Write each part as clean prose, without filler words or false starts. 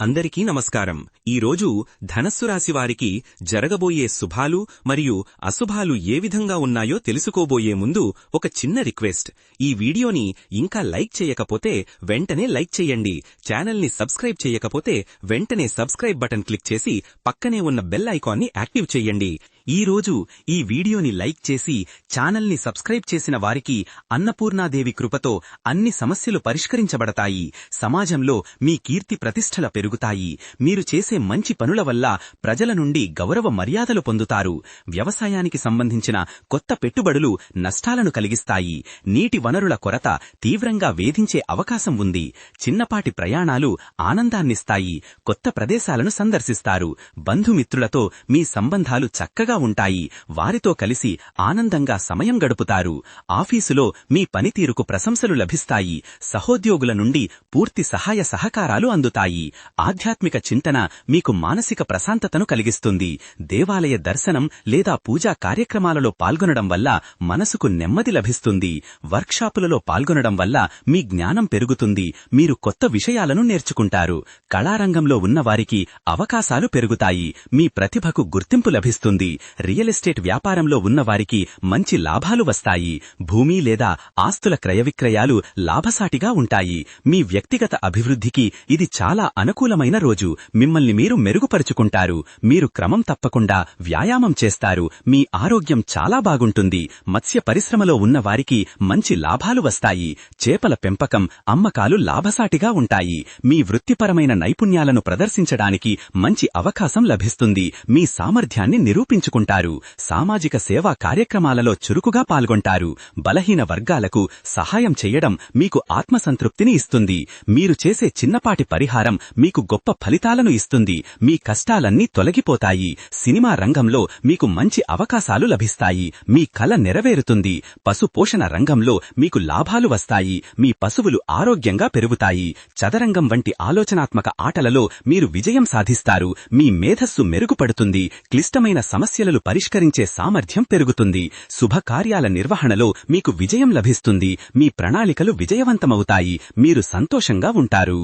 అందరికీ నమస్కారం. ఈరోజు ధనస్సు రాశి వారికి జరగబోయే శుభాలు మరియు అశుభాలు ఏ విధంగా ఉన్నాయో తెలుసుకోబోయే ముందు ఒక చిన్న రిక్వెస్ట్. ఈ వీడియోని ఇంకా లైక్ చేయకపోతే వెంటనే లైక్ చేయండి. ఛానల్ని సబ్స్క్రైబ్ చేయకపోతే వెంటనే సబ్స్క్రైబ్ బటన్ క్లిక్ చేసి పక్కనే ఉన్న బెల్ ఐకాన్ని యాక్టివ్ చేయండి. ఈ రోజు ఈ వీడియోని లైక్ చేసి ఛానల్ని సబ్స్క్రైబ్ చేసిన వారికి అన్నపూర్ణాదేవి కృపతో అన్ని సమస్యలు పరిష్కరించబడతాయి. సమాజంలో మీ కీర్తి ప్రతిష్టల పెరుగుతాయి. మీరు చేసే మంచి పనుల వల్ల ప్రజల నుండి గౌరవ మర్యాదలు పొందుతారు. వ్యవసాయానికి సంబంధించిన కొత్త పెట్టుబడులు నష్టాలను కలిగిస్తాయి. నీటి వనరుల కొరత తీవ్రంగా వేధించే అవకాశం ఉంది. చిన్నపాటి ప్రయాణాలు ఆనందాన్నిస్తాయి. కొత్త ప్రదేశాలను సందర్శిస్తారు. బంధుమిత్రులతో మీ సంబంధాలు చక్కగా ఉంటాయి. వారితో కలిసి ఆనందంగా సమయం గడుపుతారు. ఆఫీసులో మీ పనితీరుకు ప్రశంసలు లభిస్తాయి. సహోద్యోగుల నుండి పూర్తి సహాయ సహకారాలు అందుతాయి. ఆధ్యాత్మిక చింతన మీకు మానసిక ప్రశాంతతను కలిగిస్తుంది. దేవాలయ దర్శనం లేదా పూజా కార్యక్రమాలలో పాల్గొనడం వల్ల మనసుకు నెమ్మది లభిస్తుంది. వర్క్షాపులలో పాల్గొనడం వల్ల మీ జ్ఞానం పెరుగుతుంది. మీరు కొత్త విషయాలను నేర్చుకుంటారు. కళారంగంలో ఉన్నవారికి అవకాశాలు పెరుగుతాయి. మీ ప్రతిభకు గుర్తింపు లభిస్తుంది. రియల్ ఎస్టేట్ వ్యాపారంలో ఉన్నవారికి మంచి లాభాలు వస్తాయి. భూమి లేదా ఆస్తుల క్రయవిక్రయాలు లాభసాటిగా ఉంటాయి. మీ వ్యక్తిగత అభివృద్ధికి ఇది చాలా అనుకూలమైన రోజు. మిమ్మల్ని మీరు మెరుగుపరుచుకుంటారు. మీరు క్రమం తప్పకుండా వ్యాయామం చేస్తారు. మీ ఆరోగ్యం చాలా బాగుంటుంది. మత్స్య పరిశ్రమలో ఉన్నవారికి మంచి లాభాలు వస్తాయి. చేపల పెంపకం, అమ్మకాలు లాభసాటిగా ఉంటాయి. మీ వృత్తిపరమైన నైపుణ్యాలను ప్రదర్శించడానికి మంచి అవకాశం లభిస్తుంది. మీ సామర్థ్యాన్ని నిరూపించుకుంటారు. సామాజిక సేవా కార్యక్రమాలలో చురుకుగా పాల్గొంటారు. బలహీన వర్గాలకు సహాయం చేయడం మీకు ఆత్మసంతృప్తిని ఇస్తుంది. మీరు చేసే చిన్నపాటి పరిహారం మీకు గొప్ప ఫలితాలను ఇస్తుంది. మీ కష్టాలన్నీ తొలగిపోతాయి. సినిమా రంగంలో మీకు మంచి అవకాశాలు లభిస్తాయి. మీ కల నెరవేరుతుంది. పశుపోషణ రంగంలో మీకు లాభాలు వస్తాయి. మీ పశువులు ఆరోగ్యంగా పెరుగుతాయి. చదరంగం వంటి ఆలోచనాత్మక ఆటలలో మీరు విజయం సాధిస్తారు. మీ మేధస్సు మెరుగుపడుతుంది. క్లిష్టమైన సమస్యలను పరిష్కరించే సామర్థ్యం పెరుగుతుంది. శుభకార్యాల నిర్వహణలో మీకు విజయం లభిస్తుంది. మీ ప్రణాళికలు విజయవంతమవుతాయి. మీరు సంతోషంగా ఉంటారు.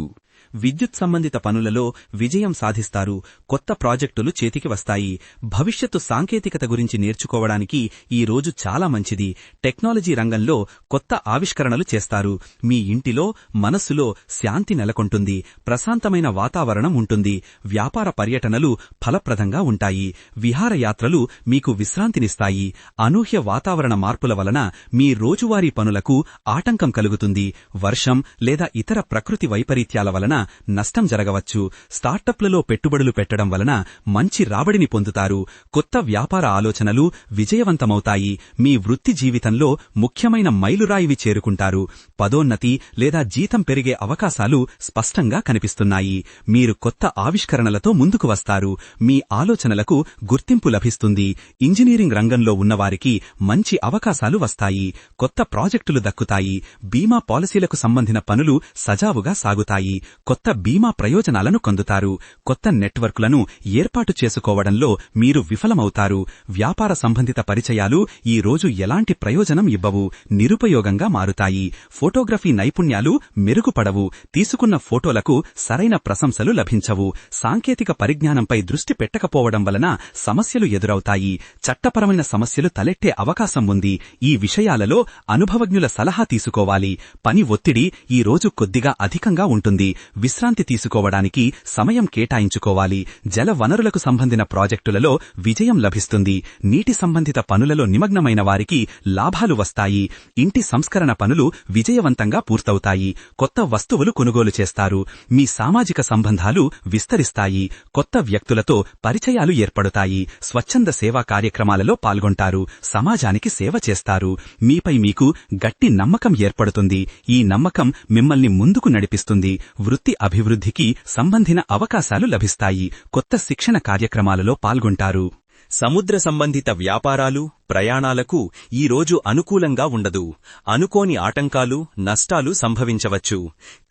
విద్యుత్ సంబంధిత పనులలో విజయం సాధిస్తారు. కొత్త ప్రాజెక్టులు చేతికి వస్తాయి. భవిష్యత్తు సాంకేతికత గురించి నేర్చుకోవడానికి ఈ రోజు చాలా మంచిది. టెక్నాలజీ రంగంలో కొత్త ఆవిష్కరణలు చేస్తారు. మీ ఇంటిలో, మనస్సులో శాంతి నెలకొంటుంది. ప్రశాంతమైన వాతావరణం ఉంటుంది. వ్యాపార పర్యటనలు ఫలప్రదంగా ఉంటాయి. విహారయాత్రలు మీకు విశ్రాంతినిస్తాయి. అనూహ్య వాతావరణ మార్పుల వలన మీ రోజువారీ పనులకు ఆటంకం కలుగుతుంది. వర్షం లేదా ఇతర ప్రకృతి వైపరీత్యాల వలన నష్టం జరగవచ్చు. స్టార్టప్లలో పెట్టుబడులు పెట్టడం వలన మంచి రాబడిని పొందుతారు. కొత్త వ్యాపార ఆలోచనలు విజయవంతమవుతాయి. మీ వృత్తి జీవితంలో ముఖ్యమైన మైలురాయివి చేరుకుంటారు. పదోన్నతి లేదా జీతం పెరిగే అవకాశాలు స్పష్టంగా కనిపిస్తున్నాయి. మీరు కొత్త ఆవిష్కరణలతో ముందుకు వస్తారు. మీ ఆలోచనలకు గుర్తింపు లభిస్తుంది. ఇంజనీరింగ్ రంగంలో ఉన్నవారికి మంచి అవకాశాలు వస్తాయి. కొత్త ప్రాజెక్టులు దక్కుతాయి. బీమా పాలసీలకు సంబంధించిన పనులు సజావుగా సాగుతాయి. కొత్త బీమా ప్రయోజనాలను పొందుతారు. కొత్త నెట్వర్క్లను ఏర్పాటు చేసుకోవడంలో మీరు విఫలమవుతారు. వ్యాపార సంబంధిత పరిచయాలు ఈ రోజు ఎలాంటి ప్రయోజనం ఇవ్వవు. నిరుపయోగంగా మారుతాయి. ఫోటోగ్రఫీ నైపుణ్యాలు మెరుగుపడవు. తీసుకున్న ఫోటోలకు సరైన ప్రశంసలు లభించవు. సాంకేతిక పరిజ్ఞానంపై దృష్టి పెట్టకపోవడం వలన సమస్యలు ఎదురవుతాయి. చట్టపరమైన సమస్యలు తలెట్టే అవకాశం ఉంది. ఈ విషయాలలో అనుభవజ్ఞుల సలహా తీసుకోవాలి. పని ఒత్తిడి ఈ రోజు కొద్దిగా అధికంగా ఉంటుంది. విశ్రాంతి తీసుకోవడానికి సమయం కేటాయించుకోవాలి. జల వనరులకు సంబంధించిన ప్రాజెక్టులలో విజయం లభిస్తుంది. నీటి సంబంధిత పనులలో నిమగ్నమైన వారికి లాభాలు వస్తాయి. ఇంటి సంస్కరణ పనులు విజయవంతంగా పూర్తవుతాయి. కొత్త వస్తువులు కొనుగోలు చేస్తారు. మీ సామాజిక సంబంధాలు విస్తరిస్తాయి. కొత్త వ్యక్తులతో పరిచయాలు ఏర్పడతాయి. స్వచ్ఛంద సేవా కార్యక్రమాలలో పాల్గొంటారు. సమాజానికి సేవ చేస్తారు. మీపై మీకు గట్టి నమ్మకం ఏర్పడుతుంది. ఈ నమ్మకం మిమ్మల్ని ముందుకు నడిపిస్తుంది. వృత్తి అభివృద్ధికి సంబంధించిన అవకాశాలు లభిస్తాయి. కొత్త శిక్షణ కార్యక్రమాలలో పాల్గొంటారు. సముద్ర సంబంధిత వ్యాపారాలు, ప్రయాణాలకు ఈ రోజు అనుకూలంగా ఉండదు. అనుకోని ఆటంకాలు, నష్టాలు సంభవించవచ్చు.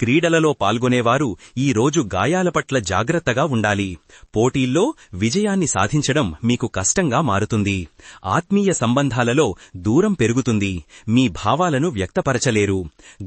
క్రీడలలో పాల్గొనేవారు ఈ రోజు గాయాల పట్ల జాగ్రత్తగా ఉండాలి. పోటీల్లో విజయాన్ని సాధించడం మీకు కష్టంగా మారుతుంది. ఆత్మీయ సంబంధాలలో దూరం పెరుగుతుంది. మీ భావాలను వ్యక్తపరచలేరు.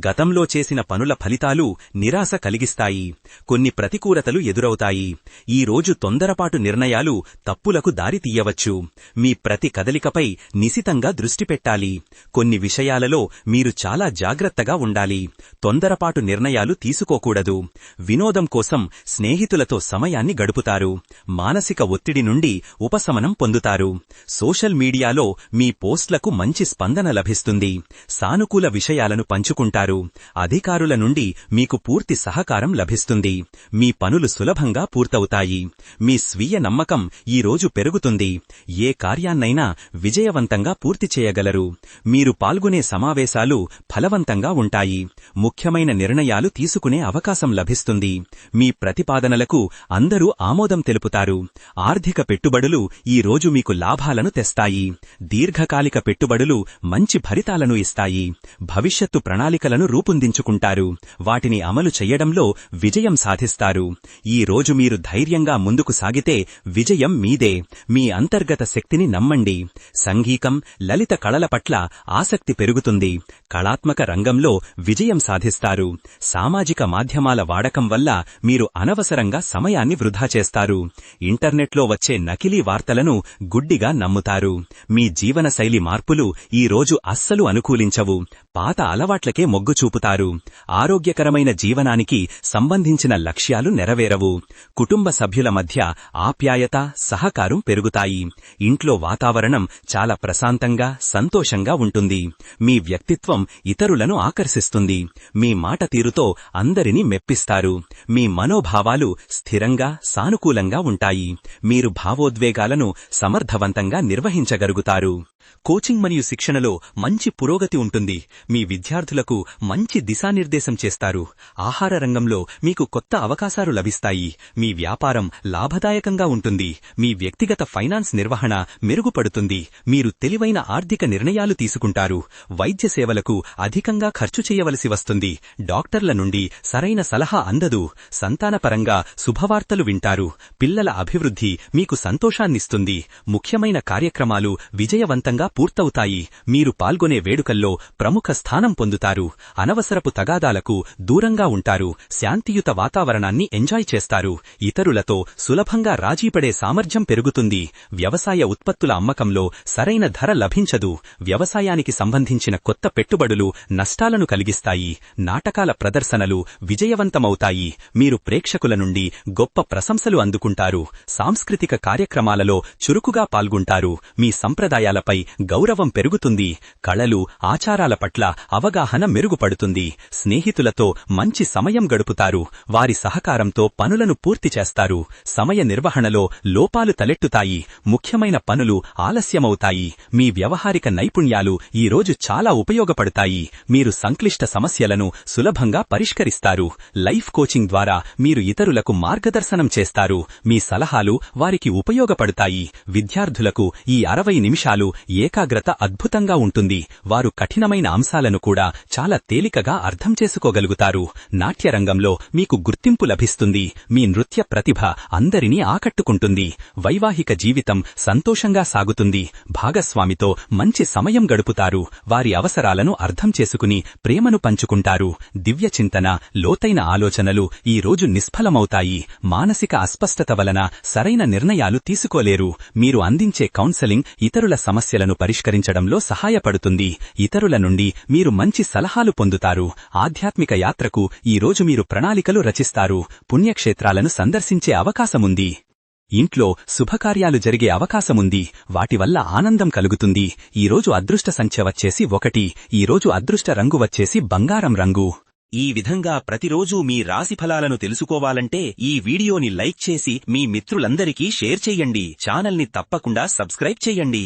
గతంలో చేసిన పనుల ఫలితాలు నిరాశ కలిగిస్తాయి. కొన్ని ప్రతికూలతలు ఎదురవుతాయి. ఈ రోజు తొందరపాటు నిర్ణయాలు తప్పులకు దారి తీయవచ్చు. మీ ప్రతి కదలికపై నిశితంగా దృష్టి పెట్టాలి. కొన్ని విషయాలలో మీరు చాలా జాగ్రత్తగా ఉండాలి. తొందరపాటు నిర్ణయాలు తీసుకోకూడదు. వినోదం కోసం స్నేహితులతో సమయాన్ని గడుపుతారు. మానసిక ఒత్తిడి నుండి ఉపశమనం పొందుతారు. సోషల్ మీడియాలో మీ పోస్ట్లకు మంచి స్పందన లభిస్తుంది. సానుకూల విషయాలను పంచుకుంటారు. అధికారుల నుండి మీకు పూర్తి సహకారం లభిస్తుంది. మీ పనులు సులభంగా పూర్తవుతాయి. మీ స్వీయ నమ్మకం ఈ రోజు పెరుగుతుంది. ఏ కార్యాన్నైనా విజయవంతంగా పూర్తి చేయగలరు. మీరు పాల్గొనే సమావేశాలు ఫలవంతంగా ఉంటాయి. ముఖ్యమైన నిర్ణయాలు తీసుకునే అవకాశం లభిస్తుంది. మీ ప్రతిపాదనలకు అందరూ ఆమోదం తెలుపుతారు. ఆర్థిక పెట్టుబడులు ఈ రోజు మీకు లాభాలను తెస్తాయి. దీర్ఘకాలిక పెట్టుబడులు మంచి ఫలితాలను ఇస్తాయి. భవిష్యత్తు ప్రణాళికలను రూపొందించుకుంటారు. వాటిని అమలు చెయ్యడంలో విజయం సాధిస్తారు. ఈ రోజు మీరు ధైర్యంగా ముందుకు సాగితే విజయం మీదే. మీ అంతర్గత శక్తిని నమ్మండి. సంగీతం, లలిత కళల పట్ల ఆసక్తి పెరుగుతుంది. కళాత్మక రంగంలో విజయం సాధిస్తారు. సామాజిక మాధ్యమాల వాడకం వల్ల మీరు అనవసరంగా సమయాన్ని వృధా చేస్తారు. ఇంటర్నెట్లో వచ్చే నకిలీ వార్తలను గుడ్డిగా నమ్ముతారు. మీ జీవనశైలి మార్పులు ఈ రోజు అస్సలు అనుకూలించవు. పాత అలవాట్లకే మొగ్గు చూపుతారు. ఆరోగ్యకరమైన జీవనానికి సంబంధించిన లక్ష్యాలు నెరవేరవు. కుటుంబ సభ్యుల మధ్య ఆప్యాయత, సహకారం పెరుగుతాయి. ఇంట్లో వాతావరణం చాలా ప్రశాంతంగా, సంతోషంగా ఉంటుంది. మీ వ్యక్తిత్వం ఇతరులను ఆకర్షిస్తుంది. మీ మాట తీరుతో అందరినీ మెప్పిస్తారు. మీ మనోభావాలు స్థిరంగా, సానుకూలంగా ఉంటాయి. మీరు భావోద్వేగాలను సమర్థవంతంగా నిర్వహించగలుగుతారు. కోచింగ్ మరియు శిక్షణలో మంచి పురోగతి ఉంటుంది. మీ విద్యార్థులకు మంచి దిశానిర్దేశం చేస్తారు. ఆహార రంగంలో మీకు కొత్త అవకాశాలు లభిస్తాయి. మీ వ్యాపారం లాభదాయకంగా ఉంటుంది. మీ వ్యక్తిగత ఫైనాన్స్ నిర్వహణ మెరుగుపడుతుంది. మీరు తెలివైన ఆర్థిక నిర్ణయాలు తీసుకుంటారు. వైద్య సేవలకు అధికంగా ఖర్చు చేయవలసి వస్తుంది. డాక్టర్ల నుండి సరైన సలహా అందదు. సంతానపరంగా శుభవార్తలు వింటారు. పిల్లల అభివృద్ధి మీకు సంతోషాన్నిస్తుంది. ముఖ్యమైన కార్యక్రమాలు విజయవంతంగా పూర్తవుతాయి. మీరు పాల్గొనే వేడుకల్లో ప్రముఖ స్థానం పొందుతారు. అనవసరపు తగాదాలకు దూరంగా ఉంటారు. శాంతియుత వాతావరణాన్ని ఎంజాయ్ చేస్తారు. ఇతరులతో సులభంగా రాజీపడే సామర్థ్యం పెరుగుతుంది. వ్యవసాయ ఉత్పత్తుల అమ్మకంలో సరైన ధర లభించదు. వ్యవసాయానికి సంబంధించిన కొత్త పెట్టుబడులు నష్టాలను కలిగిస్తాయి. నాటకాల ప్రదర్శనలు విజయవంతమవుతాయి. మీరు ప్రేక్షకుల నుండి గొప్ప ప్రశంసలు అందుకుంటారు. సాంస్కృతిక కార్యక్రమాలలో చురుకుగా పాల్గొంటారు. మీ సంప్రదాయాలపై గౌరవం పెరుగుతుంది. కళలు, ఆచారాల పట్ల అవగాహన మెరుగుపడుతుంది. స్నేహితులతో మంచి సమయం గడుపుతారు. వారి సహకారంతో పనులను పూర్తి చేస్తారు. సమయ నిర్వహణలో లోపాలు తలెత్తుతాయి. ముఖ్యమైన పనులు ఆలస్యమవుతాయి. మీ వ్యవహారిక నైపుణ్యాలు ఈ రోజు చాలా ఉపయోగపడతాయి. మీరు సంక్లిష్ట సమస్యలను సులభంగా పరిష్కరిస్తారు. లైఫ్ కోచింగ్ ద్వారా మీరు ఇతరులకు మార్గదర్శనం చేస్తారు. మీ సలహాలు వారికి ఉపయోగపడతాయి. విద్యార్థులకు ఈ 60 నిమిషాలు ఏకాగ్రత అద్భుతంగా ఉంటుంది. వారు కఠినమైన అంశాలను కూడా చాలా తేలికగా అర్థం చేసుకోగలుగుతారు. నాట్యరంగంలో మీకు గుర్తింపు లభిస్తుంది. మీ నృత్య ప్రతిభ అందరినీ ఆకట్టుకుంటుంది. వైవాహిక జీవితం సంతోషంగా సాగుతుంది. భాగస్వామితో మంచి సమయం గడుపుతారు. వారి అవసరాలను అర్థం చేసుకుని ప్రేమను పంచుకుంటారు. దివ్య చింతన, లోతైన ఆలోచనలు ఈ రోజు నిష్ఫలమవుతాయి. మానసిక అస్పష్టత వలన సరైన నిర్ణయాలు తీసుకోలేరు. మీరు అందించే కౌన్సెలింగ్ ఇతరుల సమస్యలను పరిష్కరించడంలో సహాయపడుతుంది. ఇతరుల నుండి మీరు మంచి సలహాలు పొందుతారు. ఆధ్యాత్మిక యాత్రకు ఈ రోజు మీరు ప్రణాళికలు రచిస్తారు. పుణ్యక్షేత్రాలను సందర్శించే అవకాశముంది. ఇంట్లో శుభకార్యాలు జరిగే అవకాశముంది. వాటి వల్ల ఆనందం కలుగుతుంది. ఈరోజు అదృష్ట సంఖ్య వచ్చేసి 1. ఈరోజు అదృష్ట రంగు వచ్చేసి బంగారం రంగు. ఈ విధంగా ప్రతిరోజూ మీ రాశిఫలాలను తెలుసుకోవాలంటే ఈ వీడియోని లైక్ చేసి మీ మిత్రులందరికీ షేర్ చెయ్యండి. ఛానల్ని తప్పకుండా సబ్స్క్రైబ్ చెయ్యండి.